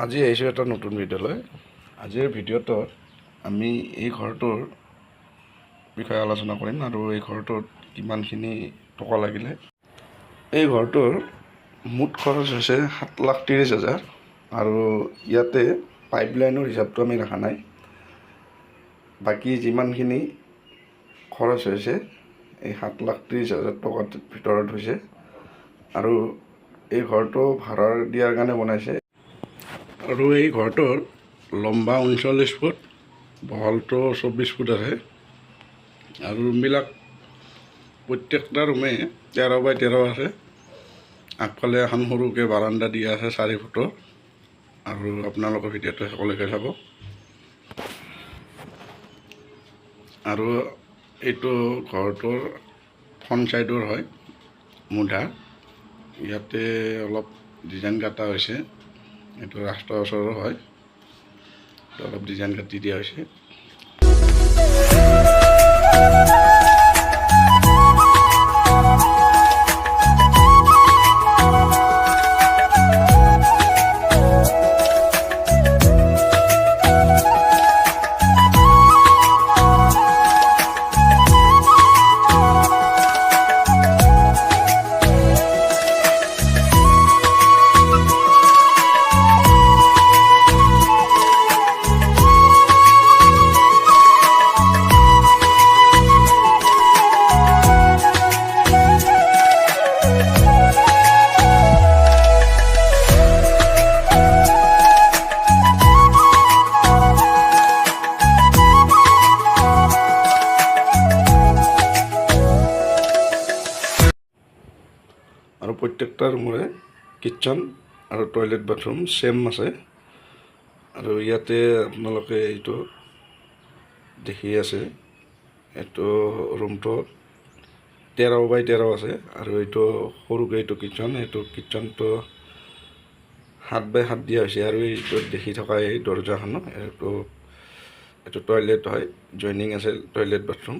আজি আহিছোঁ এটা নতুন ভিডিঅ'লৈ। আজিৰ ভিডিঅ'টোত আমি এই ঘৰটোৰ বিষয়ে আলোচনা কৰিম আৰু এই ঘৰটোত কিমানখিনি টকা লাগিলে। এই ঘৰটোৰ মুঠ খৰচ হৈছে 7,30,000 আৰু ইয়াতে পাইপলাইনৰ হিচাপটো আমি ৰাখা নাই। বাকী যিমানখিনি খৰচ হৈছে এই 7,30,000 টকাৰ ভিতৰত হৈছে আৰু এই ঘৰটো ভাড়া দিয়াৰ কাৰণে বনাইছে। আৰু এই ঘৰটোৰ লম্বা 39 ফুট, বহলটো 24 ফুট আছে আৰু ৰুমবিলাক প্ৰত্যেকটা ৰুমে 13x13 আছে। আগফালে এখন সৰুকৈ বাৰাণ্ডা দিয়া আছে 4 ফুটৰ। আৰু আপোনালোকৰ ভিডিঅ'টো সকলোকে চাব। আৰু এইটো ঘৰটোৰ ফ্ৰণ্ট চাইডৰ হয় মুধা। ইয়াতে অলপ ডিজাইন কটা হৈছে। এইটো ৰাস্তাৰ ওচৰৰ হয়, অলপ ডিজাইন কাটি দিয়া হৈছে। আৰু প্ৰত্যেকটা ৰুমৰে কিটচেন আৰু টয়লেট বাথৰুম সেম আছে। আৰু ইয়াতে আপোনালোকে এইটো দেখি আছে, এইটো ৰুমটো 13x13 আছে আৰু এইটো সৰুকৈ এইটো কিটচেন, এইটো কিটচেনটো 7x7 দিয়া হৈছে। আৰু এইটো দেখি থকা এই দৰ্জাখনো এইটো টয়লেট হয়, জইনিং আছে টয়লেট বাথৰুম।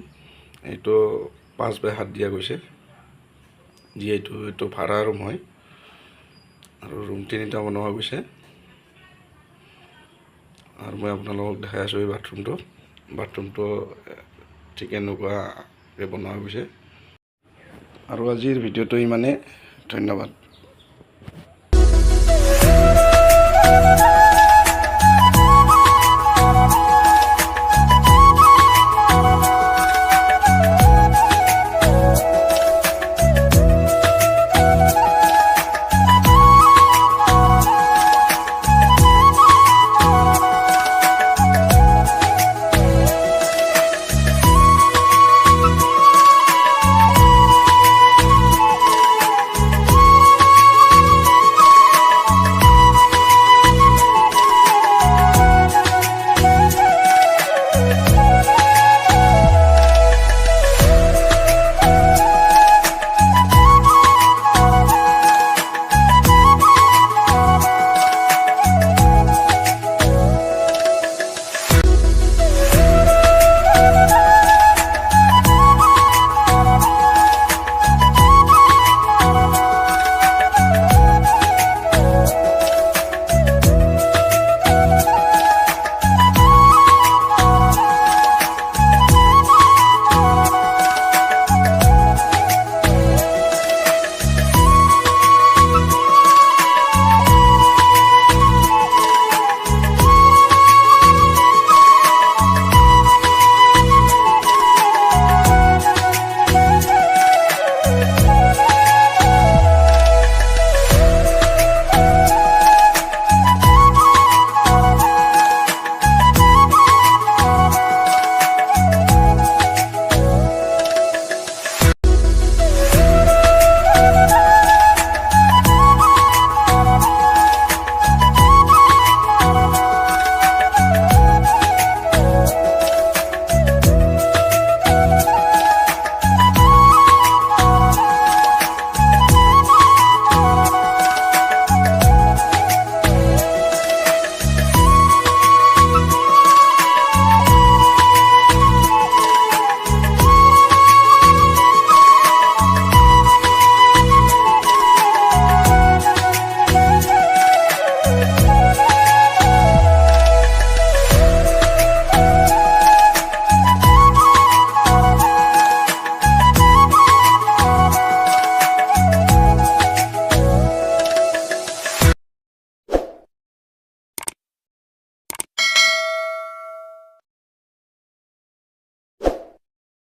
এইটো 5x7 দিয়া গৈছে, যিহেতু এইটো ভাড়া ৰুম হয়। আৰু ৰুম 3টা বনোৱা গৈছে। আৰু মই আপোনালোকক দেখাই আছোঁ এই বাথৰুমটো ঠিক এনেকুৱাকৈ বনোৱা গৈছে। আৰু আজিৰ ভিডিঅ'টো ইমানেই। ধন্যবাদ।